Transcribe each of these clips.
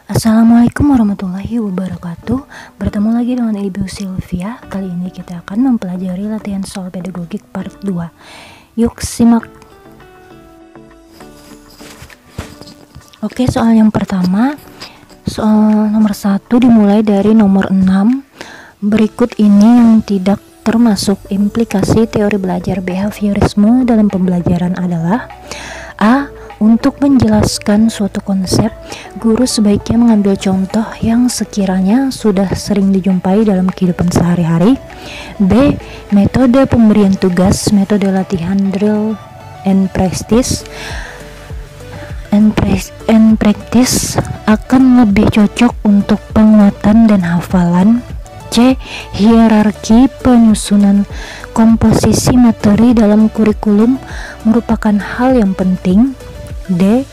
Assalamualaikum warahmatullahi wabarakatuh. Bertemu lagi dengan Ibu Sylvia. Kali ini kita akan mempelajari latihan soal pedagogik part 2. Yuk simak. Oke, soal yang pertama, soal nomor 1 dimulai dari nomor 6. Berikut ini yang tidak termasuk implikasi teori belajar behaviorisme dalam pembelajaran adalah: A. Untuk menjelaskan suatu konsep, guru sebaiknya mengambil contoh yang sekiranya sudah sering dijumpai dalam kehidupan sehari-hari. B. Metode pemberian tugas, metode latihan drill and practice akan lebih cocok untuk penguatan dan hafalan. C. Hierarki penyusunan komposisi materi dalam kurikulum merupakan hal yang penting. D.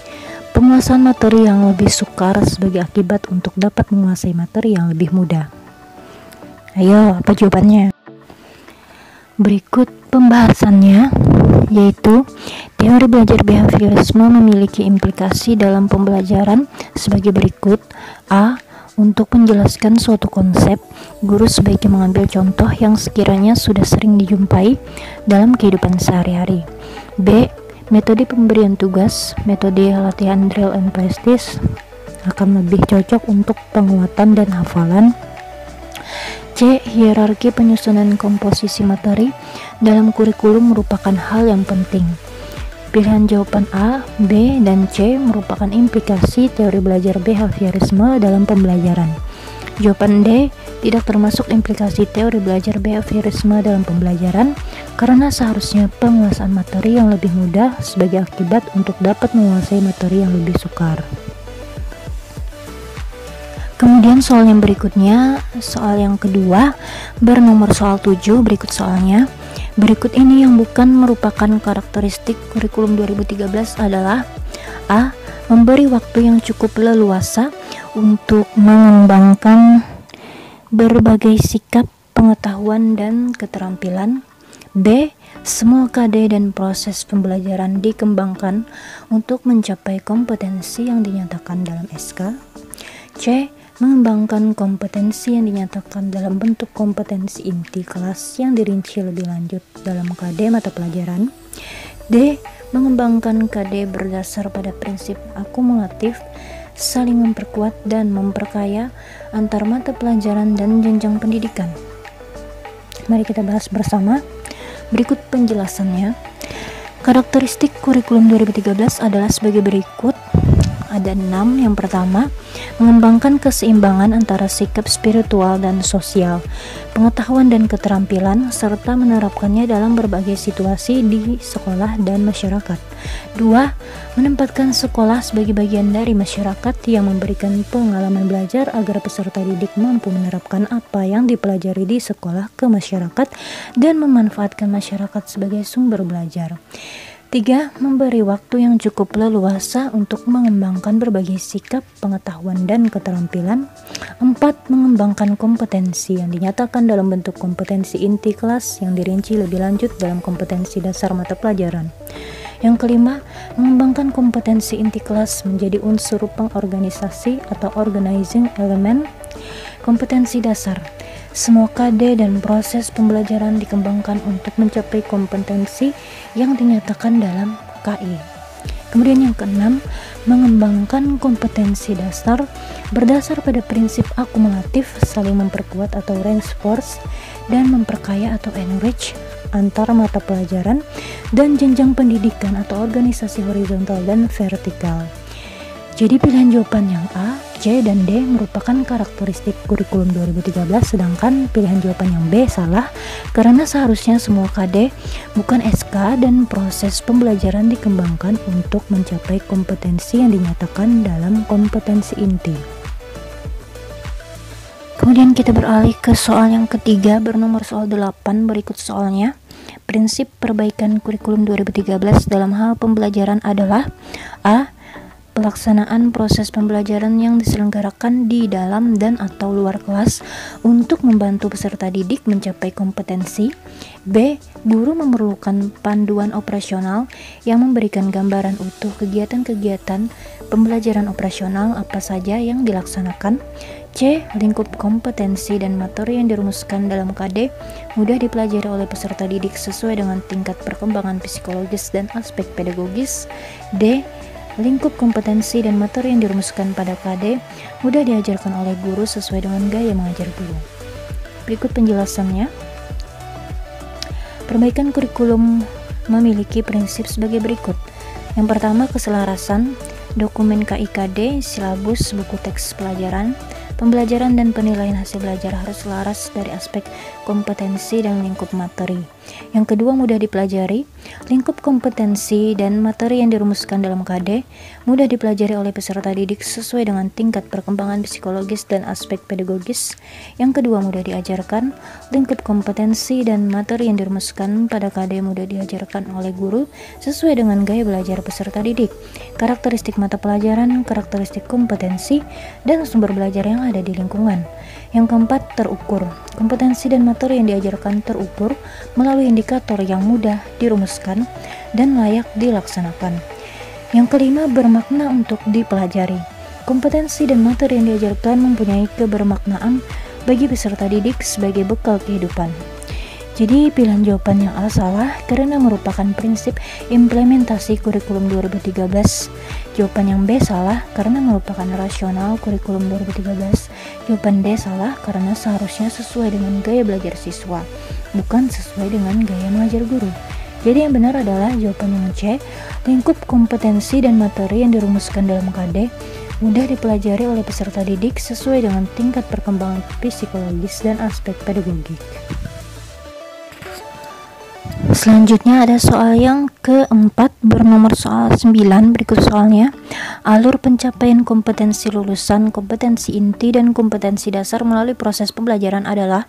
Penguasaan materi yang lebih sukar sebagai akibat untuk dapat menguasai materi yang lebih mudah. Ayo, apa jawabannya? Berikut pembahasannya, yaitu teori belajar behaviorisme memiliki implikasi dalam pembelajaran sebagai berikut. A. Untuk menjelaskan suatu konsep, guru sebaiknya mengambil contoh yang sekiranya sudah sering dijumpai dalam kehidupan sehari-hari. B. Metode pemberian tugas, metode latihan drill and practice akan lebih cocok untuk penguatan dan hafalan. C. Hierarki penyusunan komposisi materi dalam kurikulum merupakan hal yang penting. Pilihan jawaban A, B, dan C merupakan implikasi teori belajar behaviorisme dalam pembelajaran. Jawaban D tidak termasuk implikasi teori belajar behaviorisme dalam pembelajaran karena seharusnya penguasaan materi yang lebih mudah sebagai akibat untuk dapat menguasai materi yang lebih sukar. Kemudian soal yang berikutnya, soal yang kedua bernomor soal 7. Berikut soalnya. Berikut ini yang bukan merupakan karakteristik kurikulum 2013 adalah: A. Memberi waktu yang cukup leluasa untuk mengembangkan berbagai sikap, pengetahuan, dan keterampilan. B. Semua KD dan proses pembelajaran dikembangkan untuk mencapai kompetensi yang dinyatakan dalam SK. C. Mengembangkan kompetensi yang dinyatakan dalam bentuk kompetensi inti kelas yang dirinci lebih lanjut dalam KD mata pelajaran. D. Mengembangkan KD berdasar pada prinsip akumulatif, saling memperkuat dan memperkaya antar mata pelajaran dan jenjang pendidikan. Mari kita bahas bersama. Berikut penjelasannya. Karakteristik kurikulum 2013 adalah sebagai berikut. Ada 6. Yang pertama, mengembangkan keseimbangan antara sikap spiritual dan sosial, pengetahuan dan keterampilan, serta menerapkannya dalam berbagai situasi di sekolah dan masyarakat. 2. Menempatkan sekolah sebagai bagian dari masyarakat yang memberikan pengalaman belajar agar peserta didik mampu menerapkan apa yang dipelajari di sekolah ke masyarakat dan memanfaatkan masyarakat sebagai sumber belajar. 3. Memberi waktu yang cukup leluasa untuk mengembangkan berbagai sikap, pengetahuan, dan keterampilan. 4. Mengembangkan kompetensi yang dinyatakan dalam bentuk kompetensi inti kelas yang dirinci lebih lanjut dalam kompetensi dasar mata pelajaran. Yang kelima, mengembangkan kompetensi inti kelas menjadi unsur pengorganisasi atau organizing element. Kompetensi dasar. Semua KD dan proses pembelajaran dikembangkan untuk mencapai kompetensi yang dinyatakan dalam KI. Kemudian yang keenam, mengembangkan kompetensi dasar berdasar pada prinsip akumulatif, saling memperkuat atau reinforce, dan memperkaya atau enrich antar mata pelajaran dan jenjang pendidikan atau organisasi horizontal dan vertikal. Jadi pilihan jawaban yang A, C, dan D merupakan karakteristik kurikulum 2013, sedangkan pilihan jawaban yang B salah karena seharusnya semua KD bukan SK dan proses pembelajaran dikembangkan untuk mencapai kompetensi yang dinyatakan dalam kompetensi inti. Kemudian kita beralih ke soal yang ketiga bernomor soal 8. Berikut soalnya. Prinsip perbaikan kurikulum 2013 dalam hal pembelajaran adalah: A. pelaksanaan proses pembelajaran yang diselenggarakan di dalam dan atau luar kelas untuk membantu peserta didik mencapai kompetensi. B. Guru memerlukan panduan operasional yang memberikan gambaran utuh kegiatan-kegiatan pembelajaran operasional apa saja yang dilaksanakan. C. Lingkup kompetensi dan materi yang dirumuskan dalam KD mudah dipelajari oleh peserta didik sesuai dengan tingkat perkembangan psikologis dan aspek pedagogis. D. Lingkup kompetensi dan materi yang dirumuskan pada KD mudah diajarkan oleh guru sesuai dengan gaya mengajar guru. Berikut penjelasannya. Perbaikan kurikulum memiliki prinsip sebagai berikut. Yang pertama, keselarasan dokumen KIKD, silabus, buku teks pelajaran, pembelajaran dan penilaian hasil belajar harus selaras dari aspek kompetensi dan lingkup materi. Yang kedua, mudah dipelajari. Lingkup kompetensi dan materi yang dirumuskan dalam KD mudah dipelajari oleh peserta didik sesuai dengan tingkat perkembangan psikologis dan aspek pedagogis. Yang kedua, mudah diajarkan. Lingkup kompetensi dan materi yang dirumuskan pada KD mudah diajarkan oleh guru sesuai dengan gaya belajar peserta didik. Karakteristik mata pelajaran, karakteristik kompetensi, dan sumber belajar yang ada di lingkungan. Yang keempat, terukur. Kompetensi dan materi yang diajarkan terukur melalui indikator yang mudah dirumuskan dan layak dilaksanakan. Yang kelima, bermakna untuk dipelajari. Kompetensi dan materi yang diajarkan mempunyai kebermaknaan bagi peserta didik sebagai bekal kehidupan. Jadi pilihan jawaban yang A salah karena merupakan prinsip implementasi kurikulum 2013. Jawaban yang B salah karena merupakan rasional kurikulum 2013. Jawaban D salah karena seharusnya sesuai dengan gaya belajar siswa, bukan sesuai dengan gaya mengajar guru. Jadi yang benar adalah jawaban yang C. Lingkup kompetensi dan materi yang dirumuskan dalam KD mudah dipelajari oleh peserta didik sesuai dengan tingkat perkembangan psikologis dan aspek pedagogik. Selanjutnya ada soal yang keempat bernomor soal 9. Berikut soalnya. Alur pencapaian kompetensi lulusan, kompetensi inti, dan kompetensi dasar melalui proses pembelajaran adalah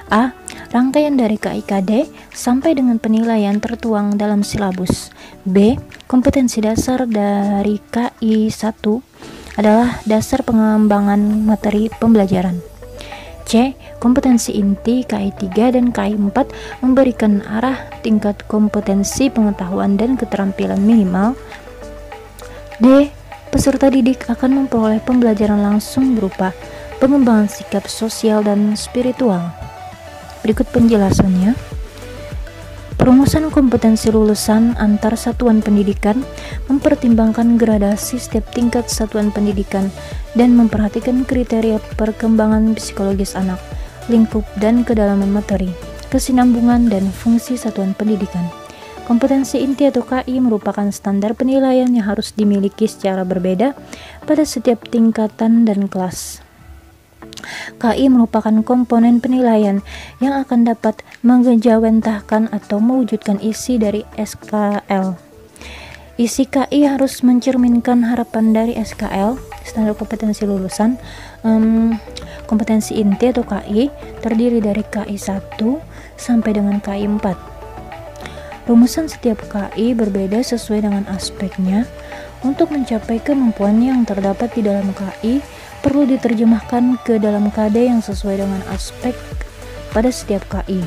A. Rangkaian dari KIKD sampai dengan penilaian tertuang dalam silabus. B. Kompetensi dasar dari KI 1 adalah dasar pengembangan materi pembelajaran. C. Kompetensi inti KI 3 dan KI 4 memberikan arah tingkat kompetensi pengetahuan dan keterampilan minimal. D. Peserta didik akan memperoleh pembelajaran langsung berupa pengembangan sikap sosial dan spiritual. Berikut penjelasannya. Perumusan kompetensi lulusan antar satuan pendidikan mempertimbangkan gradasi setiap tingkat satuan pendidikan dan memperhatikan kriteria perkembangan psikologis anak, lingkup dan kedalaman materi, kesinambungan dan fungsi satuan pendidikan. Kompetensi inti atau KI merupakan standar penilaian yang harus dimiliki secara berbeda pada setiap tingkatan dan kelas. KI merupakan komponen penilaian yang akan dapat mengejawantahkan atau mewujudkan isi dari SKL. Isi KI harus mencerminkan harapan dari SKL, standar kompetensi lulusan. Kompetensi inti atau KI terdiri dari KI 1 sampai dengan KI 4. Rumusan setiap KI berbeda sesuai dengan aspeknya. Untuk mencapai kemampuan yang terdapat di dalam KI, perlu diterjemahkan ke dalam KD yang sesuai dengan aspek pada setiap KI.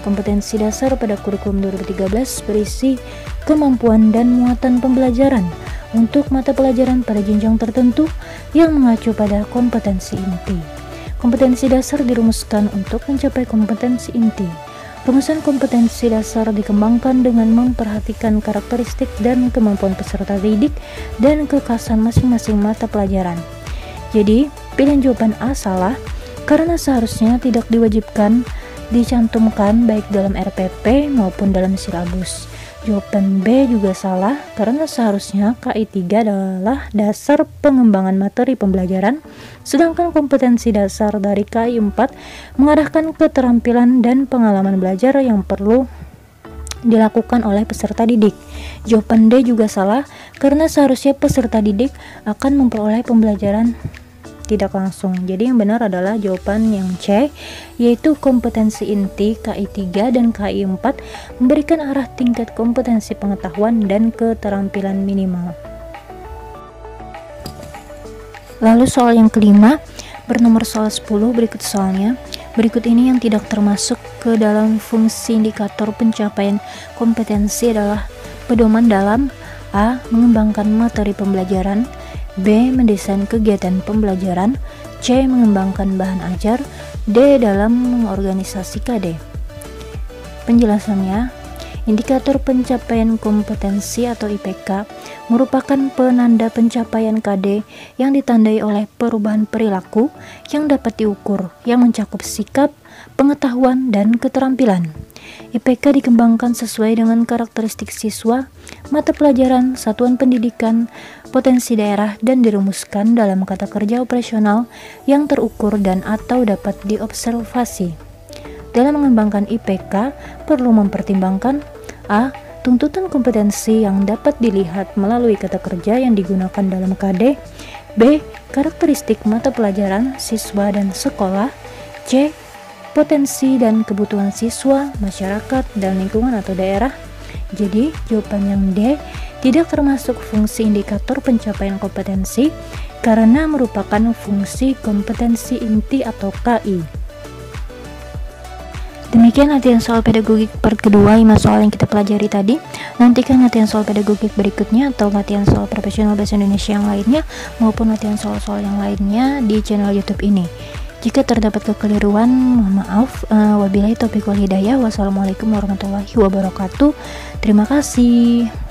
Kompetensi dasar pada kurikulum 2013 berisi kemampuan dan muatan pembelajaran untuk mata pelajaran pada jenjang tertentu yang mengacu pada kompetensi inti. Kompetensi dasar dirumuskan untuk mencapai kompetensi inti. Rumusan kompetensi dasar dikembangkan dengan memperhatikan karakteristik dan kemampuan peserta didik dan kekhasan masing-masing mata pelajaran. Jadi, pilihan jawaban A salah karena seharusnya tidak diwajibkan dicantumkan baik dalam RPP maupun dalam silabus. Jawaban B juga salah karena seharusnya KI 3 adalah dasar pengembangan materi pembelajaran, sedangkan kompetensi dasar dari KI 4 mengarahkan keterampilan dan pengalaman belajar yang perlu dilakukan oleh peserta didik. Jawaban D juga salah karena seharusnya peserta didik akan memperoleh pembelajaran tidak langsung. Jadi yang benar adalah jawaban yang C, yaitu kompetensi inti KI 3 dan KI 4 memberikan arah tingkat kompetensi pengetahuan dan keterampilan minimal. Lalu soal yang kelima, bernomor soal 10, berikut soalnya. Berikut ini yang tidak termasuk ke dalam fungsi indikator pencapaian kompetensi adalah pedoman dalam A. Mengembangkan materi pembelajaran, B. Mendesain kegiatan pembelajaran, C. Mengembangkan bahan ajar, D. Dalam mengorganisasi KD. Penjelasannya, indikator pencapaian kompetensi atau IPK merupakan penanda pencapaian KD yang ditandai oleh perubahan perilaku yang dapat diukur, yang mencakup sikap, pengetahuan, dan keterampilan. IPK dikembangkan sesuai dengan karakteristik siswa, mata pelajaran, satuan pendidikan, potensi daerah, dan dirumuskan dalam kata kerja operasional yang terukur dan atau dapat diobservasi. Dalam mengembangkan IPK, perlu mempertimbangkan A. Tuntutan kompetensi yang dapat dilihat melalui kata kerja yang digunakan dalam KD, B. Karakteristik mata pelajaran, siswa, dan sekolah, C. Potensi dan kebutuhan siswa, masyarakat, dan lingkungan atau daerah. Jadi, jawaban yang D tidak termasuk fungsi indikator pencapaian kompetensi karena merupakan fungsi kompetensi inti atau KI. Demikian latihan soal pedagogik part kedua 5 soal yang kita pelajari tadi. Nantikan latihan soal pedagogik berikutnya atau latihan soal profesional bahasa Indonesia yang lainnya maupun latihan soal-soal yang lainnya di channel YouTube ini. Jika terdapat kekeliruan, mohon maaf. Wabillahi taufiq wal hidayah. Wassalamualaikum warahmatullahi wabarakatuh. Terima kasih.